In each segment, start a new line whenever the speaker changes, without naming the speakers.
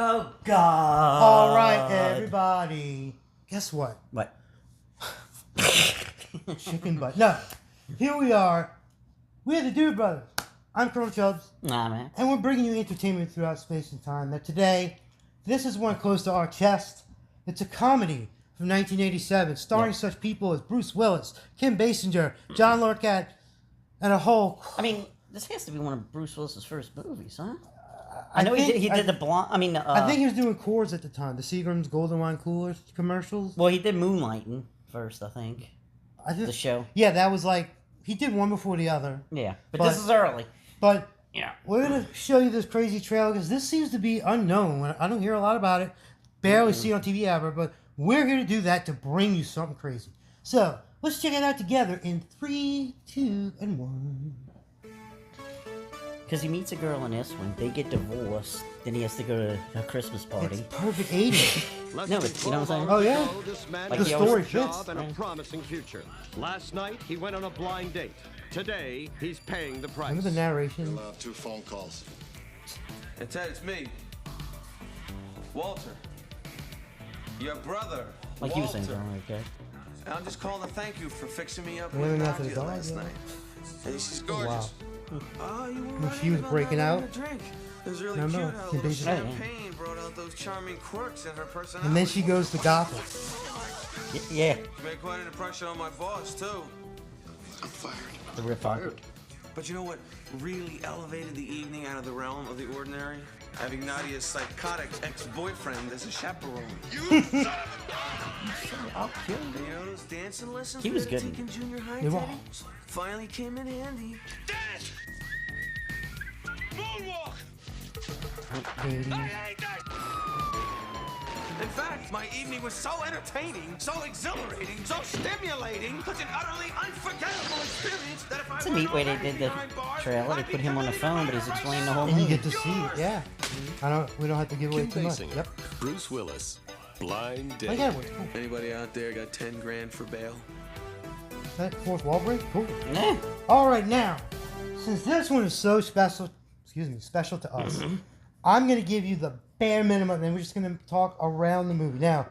Oh, God.
All right, everybody. Guess what?
What?
Chicken butt. No. Here we are. We're the Dude Brothers. I'm Colonel Chubbs.
Nah, man.
And we're bringing you entertainment throughout space and time. Now today, this is one close to our chest. It's a comedy from 1987 starring such people as Bruce Willis, Kim Basinger, John Larroquette, and a whole...
I mean, this has to be one of Bruce Willis's first movies, huh? I know he did the blonde.
I think he was doing Coors at the time, the Seagram's Golden Wine Coolers commercials.
Well, he did Moonlighting first, I think. The show.
Yeah, that was like he did one before the other.
Yeah, but this is early.
But
yeah,
we're gonna show you this crazy trailer because this seems to be unknown. I don't hear a lot about it. Barely see it on TV ever. But we're here to do that to bring you something crazy. So let's check it out together in 3, 2, and 1.
Because he meets a girl in this one, they get divorced, then he has to go to a Christmas party.
It's perfect 80s.
No, but you know what I'm saying?
Oh yeah,
Like
the
he
story
always-
fits.
And a promising future. Last night he went on a blind date. Today he's paying the price.
Remember the narration?
We'll have 2 phone calls.
Hey, Ted, it's me. Walter. Your brother.
Like you were saying,
Walter.
John, okay?
And I'm just calling to thank you for fixing me up
Women
in
after the
Nadia
dog,
last
yeah.
night. Hey, she's
Oh, wow.
gorgeous. Oh, you were right.
she was
about
breaking
not
out.
having a drink. It was really
Remember?
cute how a
Kim
little
Basinger.
champagne brought out those charming quirks in her personality.
And then she goes to Gotham.
Yeah,
She made quite an impression on my boss, too.
I'm fired.
the rip on.
But you know what really elevated the evening out of the realm of the ordinary? Having Nadia's psychotic ex-boyfriend as a chaperone.
I'll kill
And
you.
you know those dancing lessons
He was
we
good.
had to take in junior high,
They were
Teddy? Finally came in handy. In fact, my evening was so entertaining, so exhilarating, so stimulating, such an utterly unforgettable experience that if I
It's a neat way they did the trailer. They put him on the phone, but he's explaining the whole
And you
movie.
get to see it, yeah. We don't have to give away too much.
Basinger,
Yep.
Bruce Willis. Blind
Like
date.
that was cool.
Anybody out there got 10 grand for bail?
That fourth wall break? Cool.
Yeah.
All right, now, since this one is so special to us, I'm going to give you the bare minimum, and we're just going to talk around the movie. Now,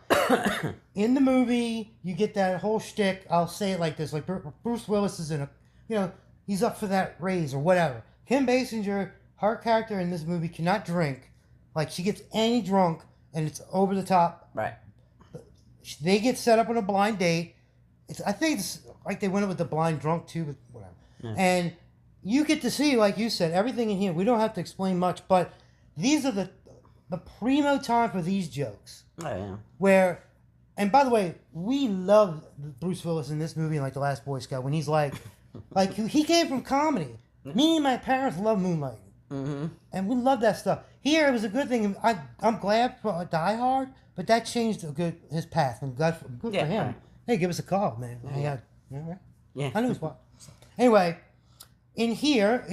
in the movie, you get that whole shtick. I'll say it like this: like Bruce Willis is in a, he's up for that raise or whatever. Kim Basinger, her character in this movie cannot drink. Like she gets any drunk, and it's over the top.
Right.
They get set up on a blind date. I think it's like they went up with the blind drunk too, but whatever.
Yeah.
And you get to see, like you said, everything in here. We don't have to explain much, but these are the primo time for these jokes.
Oh, yeah.
Where, and by the way, we love Bruce Willis in this movie, like The Last Boy Scout, when he's like he came from comedy. Me and my parents love Moonlighting.
Mm-hmm.
And we love that stuff. Here, it was a good thing. I'm glad for Die Hard, but that changed his path. And good for him.
Right.
Hey, give us a call, man. All right?
Yeah.
I know he's what. Anyway, in here,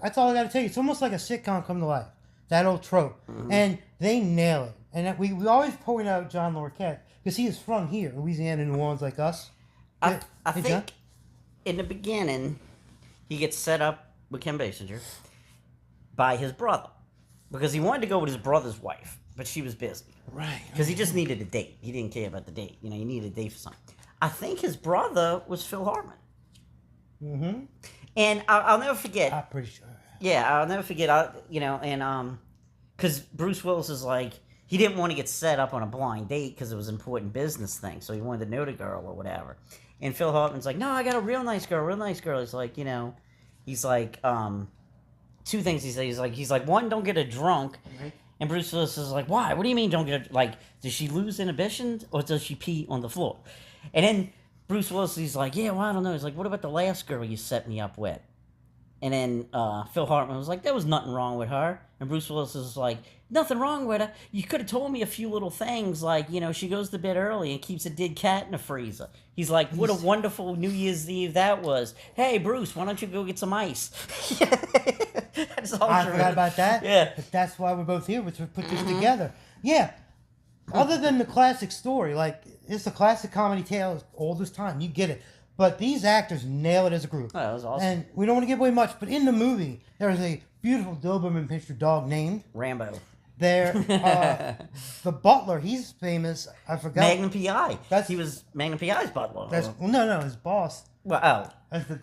that's all I got to tell you. It's almost like a sitcom come to life. That old trope.
Mm-hmm.
And they nail it. And we always point out John Larroquette because he is from here, Louisiana, New Orleans, like us.
I
Hey, John?
think in the beginning, he gets set up with Kim Basinger by his brother. Because he wanted to go with his brother's wife, but she was busy.
Right.
Because he just needed a date. He didn't care about the date. He needed a date for something. I think his brother was Phil Hartman.
Mm-hmm.
And I'll never forget.
I'm pretty sure.
Yeah, I'll never forget. Because Bruce Willis is like, he didn't want to get set up on a blind date because it was an important business thing. So he wanted to know the girl or whatever. And Phil Hartman's like, no, I got a real nice girl, He's like, two things he says. He's like, one, don't get her drunk.
Right.
And Bruce Willis is like, why? What do you mean don't get her, does she lose inhibition or does she pee on the floor? And then Bruce Willis, he's like, yeah, well, I don't know. He's like, what about the last girl you set me up with? And then Phil Hartman was like, there was nothing wrong with her. And Bruce Willis is like, nothing wrong with her. You could have told me a few little things like, she goes to bed early and keeps a dead cat in the freezer. He's like, what a wonderful New Year's Eve that was. Hey, Bruce, why don't you go get some ice? That's all
I
true.
forgot about that.
Yeah.
But that's why we're both here, to put this together. Yeah. Other than the classic story, like, it's a classic comedy tale all this time. You get it. But these actors nail it as a group.
Oh, that was awesome.
And we don't want to give away much, but in the movie, there is a beautiful Doberman picture dog named
Rambo.
There, the butler, he's famous. I forgot.
Magnum PI.
That's-
He was Magnum PI's butler.
That's well, no, his boss.
Well, oh.
That's the,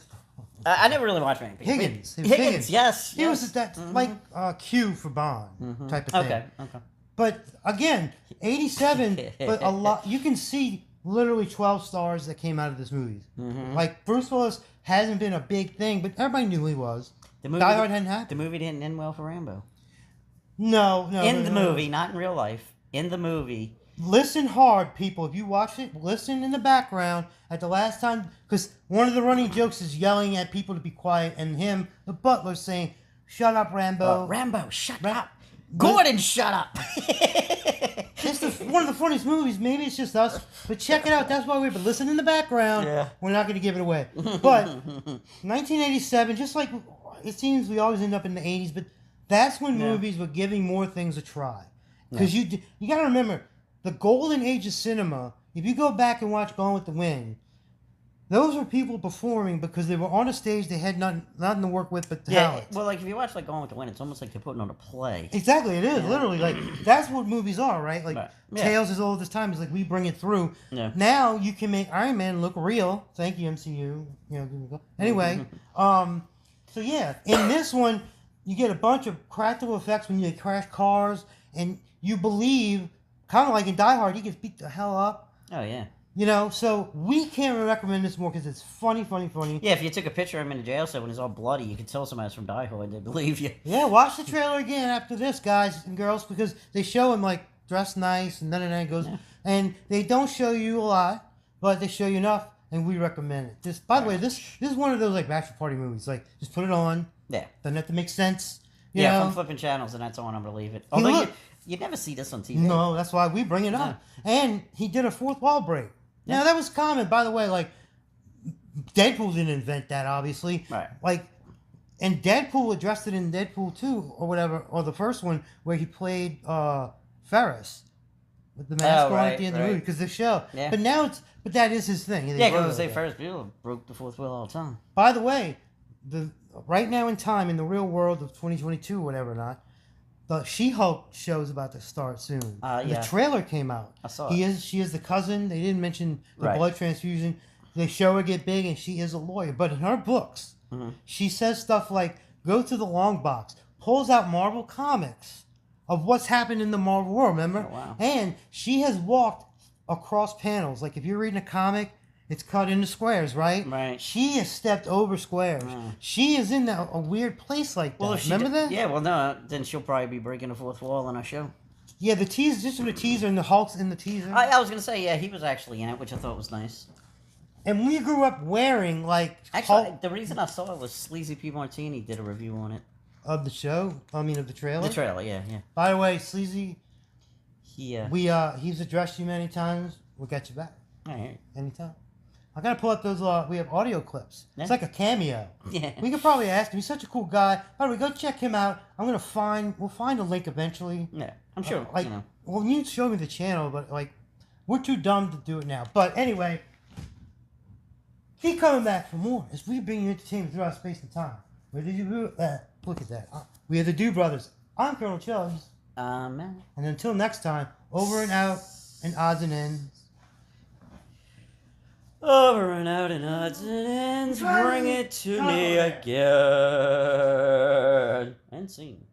I never really watched Magnum PI.
Higgins. He was
Higgins, yes.
He was that like Q for Bond type of thing.
Okay, okay.
But again, 87. But a lot you can see literally 12 stars that came out of this movie. Like Bruce Willis hasn't been a big thing, but everybody knew he was.
The movie,
Die Hard hadn't happened.
The movie didn't end well for Rambo.
No.
In the
no.
movie, not in real life. In the movie.
Listen hard, people. If you watch it, listen in the background at the last time, because one of the running jokes is yelling at people to be quiet, and him, the butler, saying, "Shut up, Rambo."
Rambo, shut up. Gordon, shut up.
It's one of the funniest movies. Maybe it's just us, but check it out. That's why we're listen in the background.
Yeah.
We're not going to give it away. But 1987, just like it seems we always end up in the 80s, but that's when movies were giving more things a try. Because you got to remember, the golden age of cinema, if you go back and watch Gone with the Wind, those were people performing because they were on a stage, they had nothing to work with but talent.
Well, like, if you watch, like, Gone with the Wind, it's almost like they're putting on a play.
Exactly, it is literally like that's what movies are, right? Like
Right. Yeah.
Tales as old as time is like we bring it through.
Yeah.
Now you can make Iron Man look real. Thank you, MCU. You know, give me a go. Anyway, so yeah, in this one you get a bunch of practical effects when you crash cars, and you believe, kind of like in Die Hard, he gets beat the hell up.
Oh, yeah.
You know, so we can't recommend this more because it's funny.
Yeah, if you took a picture of him in a jail cell when he's all bloody, you could tell somebody's from Die Hard, they'd believe you.
Yeah, watch the trailer again after this, guys and girls, because they show him like dressed nice and then goes, and they don't show you a lot, but they show you enough, and we recommend it. This, by the way, this is one of those like bachelor party movies. Like, just put it on.
Yeah.
Doesn't have to make sense. You
Yeah, if
know?
I'm flipping channels and that's on, I'm going to leave it. Although
look-
you'd never see this on TV.
No, that's why we bring it up. And he did a fourth wall break. Now that was common, by the way. Like Deadpool didn't invent that, obviously.
Right.
Like, and Deadpool addressed it in Deadpool 2 or whatever, or the first one where he played Ferris with the mask on
right,
at the end of the
right.
movie because the show.
Yeah.
But now but that is his thing.
Yeah, because they Ferris Bueller broke the fourth wheel all the time.
By the way, right now in time, in the real world of 2022, whatever or not, the She-Hulk show is about to start soon.
Yeah.
The trailer came out.
I saw
She is the cousin. They didn't mention the
Right.
blood transfusion. They show her get big, and she is a lawyer. But in her books, she says stuff like, go to the long box, pulls out Marvel comics of what's happened in the Marvel world, remember?
Oh, wow.
And she has walked across panels. Like, if you're reading a comic, it's cut into squares, right?
Right.
She has stepped over squares. She is in a weird place like that.
Well, if she
Remember that?
Yeah, well, no, then she'll probably be breaking the fourth wall on our show.
Yeah, the teaser, just for the teaser, and the Hulk's in the teaser.
I was going to say, yeah, he was actually in it, which I thought was nice.
And we grew up wearing, like,
Actually,
Hulk
the reason I saw it was Sleazy P. Martini did a review on it.
of the show. I mean, of the trailer.
The trailer, yeah.
By the way, Sleazy,
He,
he's addressed you many times. We'll get you back
alright.
anytime. I gotta pull up those. We have audio clips.
Yeah.
It's like a cameo.
Yeah.
We could probably ask him. He's such a cool guy. By the way, go check him out. We'll find a link eventually.
Yeah, I'm sure,
Like,
you know.
well, you show me the channel, but like, we're too dumb to do it now. But anyway, keep coming back for more as we bring you entertainment throughout space and time. Where did you look at that? We are the Do Brothers. I'm Colonel Chubbs,
Man.
and until next time, over and out, and odds and ends.
Over and out and odds and ends, bring it to me again. And scene.